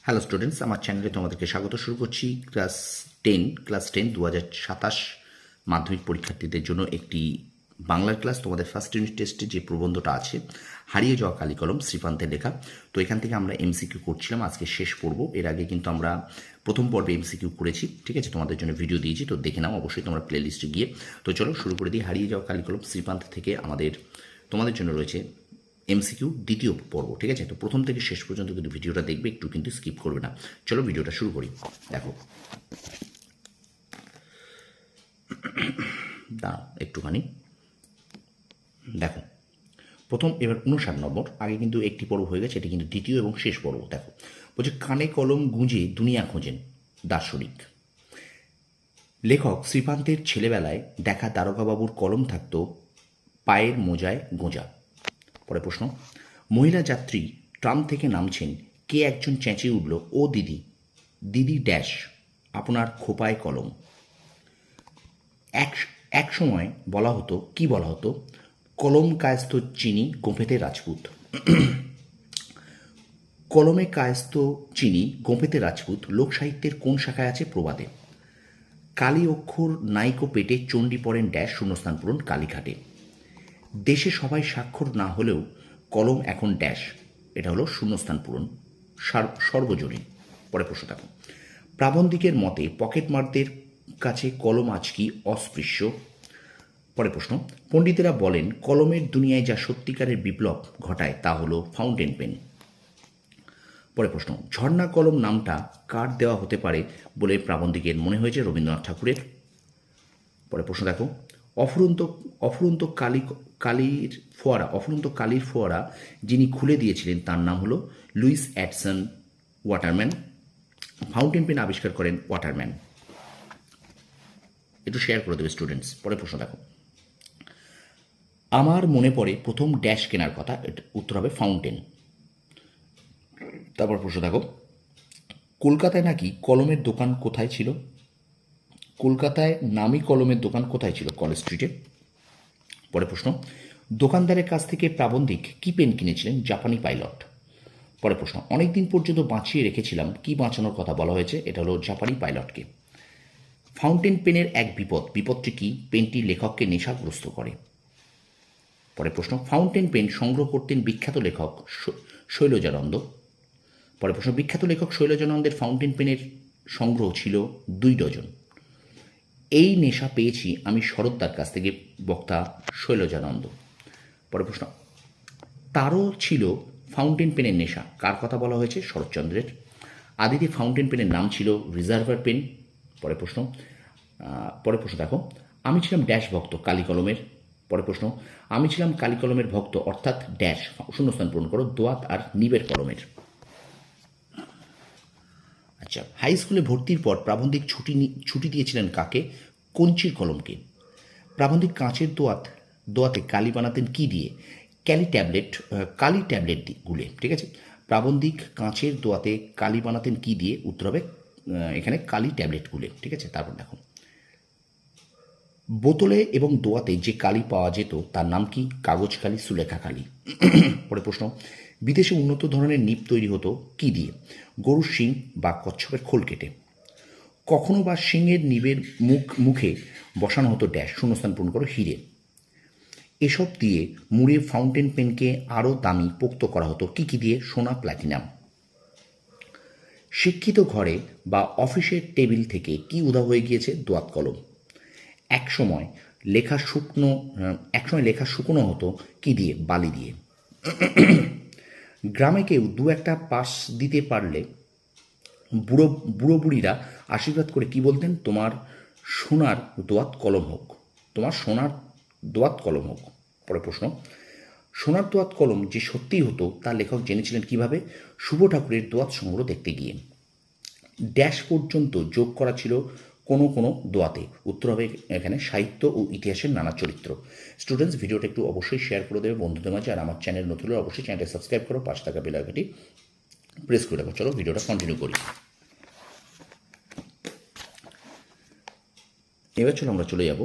Hello students, আমার চ্যানেলে তোমাদেরকে স্বাগত। শুরু করছি ক্লাস টেন 2027 মাধ্যমিক পরীক্ষার্থীদের জন্য একটি বাংলার ক্লাস। তোমাদের ফার্স্ট ইউনিট টেস্টে যে প্রবন্ধটা আছে, হারিয়ে যাওয়া কালিকলম, শ্রীপান্তের লেখা। তো এখান থেকে আমরা এমসিকিউ করছিলাম, আজকে শেষ পর্ব। এর আগে কিন্তু আমরা প্রথম পর্বে এমসিকিউ করেছি, ঠিক আছে? তোমাদের জন্য ভিডিও দিয়েছি, তো দেখে নাও অবশ্যই তোমরা প্লে লিস্টে গিয়ে। তো চলো শুরু করে দিই। হারিয়ে যাওয়া কালিকলম শ্রীপান্ত থেকে তোমাদের জন্য রয়েছে এমসিকিউ দ্বিতীয় পর্ব, ঠিক আছে? তো প্রথম থেকে শেষ পর্যন্ত কিন্তু ভিডিওটা দেখবে, একটু কিন্তু স্কিপ করবে না। চলো ভিডিওটা শুরু করি। দেখো, দাঁড়াও একটুখানি। দেখো, প্রথম এবার 59 নম্বর, আগে কিন্তু একটি পর্ব হয়ে গেছে, এটি কিন্তু দ্বিতীয় এবং শেষ পর্ব। দেখো, বলছে কানে কলম গুঁজে দুনিয়া খোঁজেন দার্শনিক। লেখক শ্রীপান্তের ছেলেবেলায় দেখা দারোগাবাবুর কলম থাকতো পায়ের মোজায় গোঁজা। পরে প্রশ্ন, মহিলা যাত্রী ট্রাম থেকে নামছেন, কে একজন চেঁচিয়ে উঠল, ও দিদি, দিদি ড্যাশ আপনার খোপায় কলম। এক এক সময় বলা হতো, কি বলা হতো, কলম কায়স্ত চিনি গোঁফেতে রাজপুত। কলমে কায়স্ত চিনি গোঁফেতে রাজপুত লোকসাহিত্যের কোন শাখায় আছে? প্রবাদে। কালী অক্ষর নাইকো পেটে চণ্ডী পড়েন ড্যাশ শূন্যস্থান পূরণ কালীঘাটে। দেশে সবাই স্বাক্ষর না হলেও কলম এখন ড্যাশ, এটা হলো শূন্যস্থান পূরণ সর্বজনীন। পরে প্রশ্ন দেখো, প্রাবন্ধিকের মতে পকেটমারদের কাছে কলম আজ কি অস্পৃশ্য। পরে প্রশ্ন, পণ্ডিতেরা বলেন কলমের দুনিয়ায় যা সত্যিকারের বিপ্লব ঘটায় তা হলো ফাউন্টেন পেন। পরে প্রশ্ন, ঝর্ণা কলম নামটা কার দেওয়া হতে পারে বলে প্রাবন্ধিকের মনে হয়েছে? রবীন্দ্রনাথ ঠাকুরের। পরে প্রশ্ন দেখো, অফুরন্ত অফুরন্ত কালির ফোয়ারা যিনি খুলে দিয়েছিলেন তার নাম হলো Lewis Edson Waterman. Fountain pen আবিষ্কার করেন ওয়াটারম্যান। একটু শেয়ার করে দেবে স্টুডেন্টস। পরে প্রশ্ন দেখো, আমার মনে পড়ে প্রথম ড্যাশ কেনার কথা, উত্তর হবে ফাউন্টেন। তারপর প্রশ্ন দেখো, কলকাতায় নাকি কলমের দোকান কোথায় ছিল? কলকাতায় নামি কলমের দোকান কোথায় ছিল? কলেজ স্ট্রিটে। পরে প্রশ্ন, দোকানদারের কাছ থেকে প্রাবন্ধিক কি পেন কিনেছিলেন? জাপানি পাইলট। পরে প্রশ্ন, অনেকদিন পর্যন্ত বাঁচিয়ে রেখেছিলাম, কি বাঁচানোর কথা বলা হয়েছে? এটা হলো জাপানি পাইলটকে। ফাউন্টেন পেনের এক বিপদটি কি? পেনটি লেখককে নেশাগ্রস্ত করে। পরে প্রশ্ন, ফাউন্টেন পেন সংগ্রহ করতেন বিখ্যাত লেখক শৈলজানন্দ। পরে প্রশ্ন, বিখ্যাত লেখক শৈলজানন্দের ফাউন্টেন পেনের সংগ্রহ ছিল 2 ডজন। এই নেশা পেয়েছি আমি শরৎদার কাছ থেকে, বক্তা শৈলজানন্দ। পরে প্রশ্ন, তারও ছিল ফাউন্টেন পেনের নেশা, কার কথা বলা হয়েছে? শরৎচন্দ্রের। আদিতে ফাউন্টেন পেনের নাম ছিল রিজার্ভার পেন। পরে প্রশ্ন দেখো, আমি ছিলাম ড্যাশ ভক্ত কালি কলমের। পরে প্রশ্ন, আমি ছিলাম কালি কলমের ভক্ত অর্থাৎ ড্যাশ শূন্যস্থান পূরণ করো দোয়াত আর নিবের কলমের। আচ্ছা, হাই স্কুলে ভর্তির পর প্রাবন্ধিক ছুটি দিয়েছিলেন কাকে? কঞ্চির কলমকে। প্রাবন্ধিক কাঁচের দোয়াতে কালি বানাতেন কি দিয়ে? কালি ট্যাবলেট গুলে, ঠিক আছে? প্রাবন্ধিক কাঁচের দোয়াতে কালি বানাতেন কি দিয়ে? উত্তর হবে এখানে কালি ট্যাবলেট গুলে, ঠিক আছে? তারপর দেখো, বোতলে এবং দোয়াতে যে কালি পাওয়া যেত তার নাম কি? কাগজ কালি, সুলেখা কালি। পরে প্রশ্ন, বিদেশে উন্নত ধরনের নিব তৈরি হতো কি দিয়ে? গরুর শিং বা কচ্ছপের খোল কেটে। কখনো বা শিংয়ের নিবের মুখে বসানো হতো ড্যাশ শূন্যস্থান পূরণ করো হিরে। এসব দিয়ে মুড়ে ফাউন্টেন পেনকে আরও দামি পোক্ত করা হতো কি কি দিয়ে? সোনা, প্ল্যাটিনাম। শিক্ষিত ঘরে বা অফিসের টেবিল থেকে কি উধাও হয়ে গিয়েছে? দোয়াত কলম। একসময় লেখা শুকনো হতো কি দিয়ে? বালি দিয়ে। গ্রামে কেউ দু একটা পাস দিতে পারলে বুড়ো বুড়িরা আশীর্বাদ করে কি বলতেন? তোমার সোনার দোয়াত কলম হোক, তোমার সোনার দোয়াত কলম হোক। পরে প্রশ্ন, সোনার দোয়াত কলম যে সত্যিই হতো তা লেখক জেনেছিলেন কিভাবে? শুভ ঠাকুরের দোয়াত সংগ্রহ দেখতে গিয়ে। ড্যাশ পর্যন্ত যোগ করা ছিল কোনো কোনো দোয়াতে। উত্তর হবে এখানে সাহিত্য ও ইতিহাসের নানা চরিত্র। স্টুডেন্টস, ভিডিওটা একটু অবশ্যই শেয়ার করে দেবে বন্ধুদের মাঝে, আর আমার চ্যানেল নতুন হলে অবশ্যই চ্যানেলটা সাবস্ক্রাইব করো, পাশে থাকা বেল আইকনটি প্রেস করে রাখো। চলো ভিডিওটা কন্টিনিউ করি। এবার চলো আমরা চলে যাব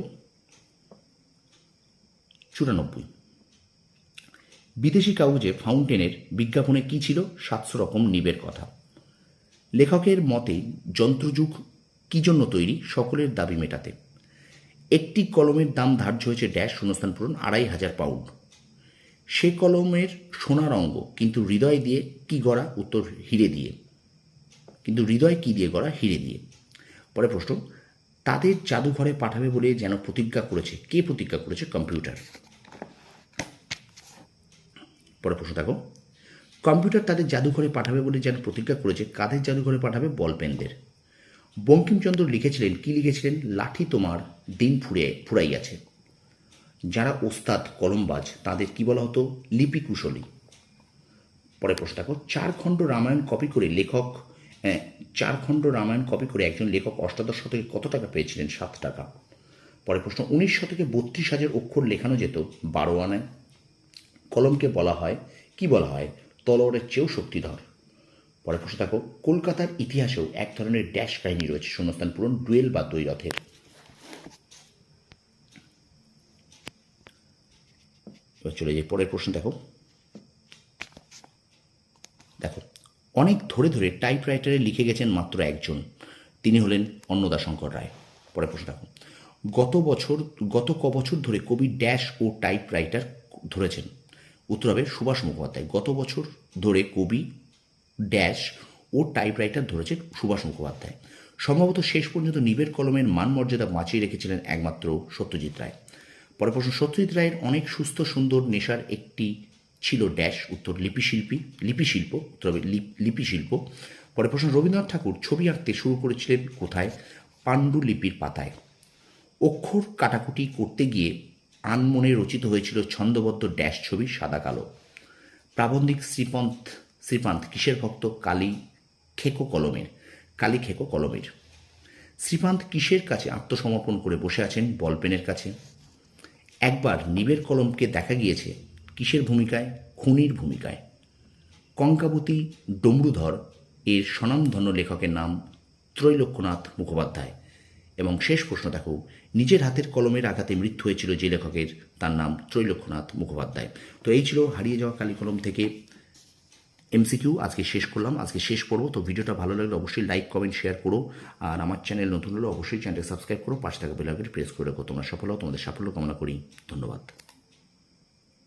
94। বিদেশি কাগজে ফাউন্টেনের বিজ্ঞাপনে কি ছিল? 700 রকম নিবের কথা। লেখকের মতে যন্ত্রযুগ কী জন্য তৈরি? সকলের দাবি মেটাতে। একটি কলমের দাম ধার্য হয়েছে ড্যাশ শূন্যস্থান পূরণ 2,500 পাউন্ড। সে কলমের সোনার অঙ্গ, কিন্তু হৃদয় দিয়ে কি গড়া? উত্তর হিরে দিয়ে। কিন্তু হৃদয় কি দিয়ে গড়া? হিরে দিয়ে। পরে প্রশ্ন, তাদের জাদুঘরে পাঠাবে বলে যেন প্রতিজ্ঞা করেছে। কে প্রতিজ্ঞা করেছে? কম্পিউটার। পরে প্রশ্ন দেখো, কম্পিউটার তাদের জাদুঘরে পাঠাবে বলে যেন প্রতিজ্ঞা করেছে। কাদের জাদুঘরে পাঠাবে? বলপেনদের। বঙ্কিমচন্দ্র লিখেছিলেন, কি লিখেছিলেন? লাঠি তোমার দিন ফুরাইয়াছে। যারা ওস্তাদ কলমবাজ তাদের কি বলা হতো? লিপি কুশলী। পরে প্রশ্ন দেখো, 4 খণ্ড রামায়ণ কপি করে একজন লেখক অষ্টাদশ শতকে কত টাকা পেয়েছিলেন? 7 টাকা। পরে প্রশ্ন, 19 শতকে 32,000 অক্ষর লেখানো যেত 12 আনায়। কলমকে বলা হয়, কি বলা হয়? তলোয়ারের চেয়েও শক্তিধর। পরে প্রশ্ন দেখো, কলকাতার ইতিহাসেও এক ধরনের ড্যাশ কাহিনী রয়েছে শূন্যস্থান পূরণ ডুয়েল বা দ্বৈরথের। চলে যাই পরের প্রশ্ন দেখো, অনেক ধরে ধরে টাইপরাইটারে লিখে গেছেন মাত্র একজন, তিনি হলেন অন্নদাশঙ্কর রায়। পরে প্রশ্ন দেখো, গত ক বছর ধরে কবি ড্যাশ ও টাইপরাইটার ধরেছেন? উত্তর হবে সুভাষ মুখোপাধ্যায়। গত বছর ধরে কবি ড্যাশ ও টাইপরাইটার ধরেছেন সুভাষ মুখোপাধ্যায়। সম্ভবত শেষ পর্যন্ত নিবের কলমের মান মর্যাদা বাঁচিয়ে রেখেছিলেন একমাত্র সত্যজিৎ রায়। পরে প্রশ্ন, সত্যজিৎ রায়ের অনেক সুস্থ সুন্দর নেশার একটি ছিল ড্যাশ, উত্তর লিপিশিল্প। উত্তর হবে লিপিশিল্প। পরে প্রশ্ন, রবীন্দ্রনাথ ঠাকুর ছবি আঁকতে শুরু করেছিলেন কোথায়? পাণ্ডুলিপির পাতায়। অক্ষর কাটাকুটি করতে গিয়ে আনমনে রচিত হয়েছিল ছন্দবদ্ধ ড্যাশ ছবি সাদা কালো। প্রাবন্ধিক শ্রীপান্ত কিসের ভক্ত? কালী খেকো কলমের। শ্রীপান্ত কিসের কাছে আত্মসমর্পণ করে বসে আছেন? বলপেনের কাছে। একবার নিবের কলমকে দেখা গিয়েছে কিসের ভূমিকায়? খুনির ভূমিকায়। কঙ্কাবতী ডমরুধর এর স্বনামধন্য লেখকের নাম ত্রৈলোক্যনাথ মুখোপাধ্যায়। এবং শেষ প্রশ্ন দেখো, নিজের হাতের কলমের আঘাতে মৃত্যু হয়েছিল যে লেখকের, তার নাম ত্রৈলোক্যনাথ মুখোপাধ্যায়। তো এই ছিল হারিয়ে যাওয়া কালী কলম থেকে এমসিকিউ। আজকে শেষ করলাম, আজকে শেষ করবো। তো ভিডিওটা ভালো লাগলে অবশ্যই লাইক কমেন্ট শেয়ার করো। আর আমার চ্যানেল নতুন হলে অবশ্যই চ্যানেলটা সাবস্ক্রাইব করো, পাশে থাকা বেল আইকনটি প্রেস করে রাখো। তোমরা সফল হও, তোমাদের সাফল্য কামনা করি। ধন্যবাদ।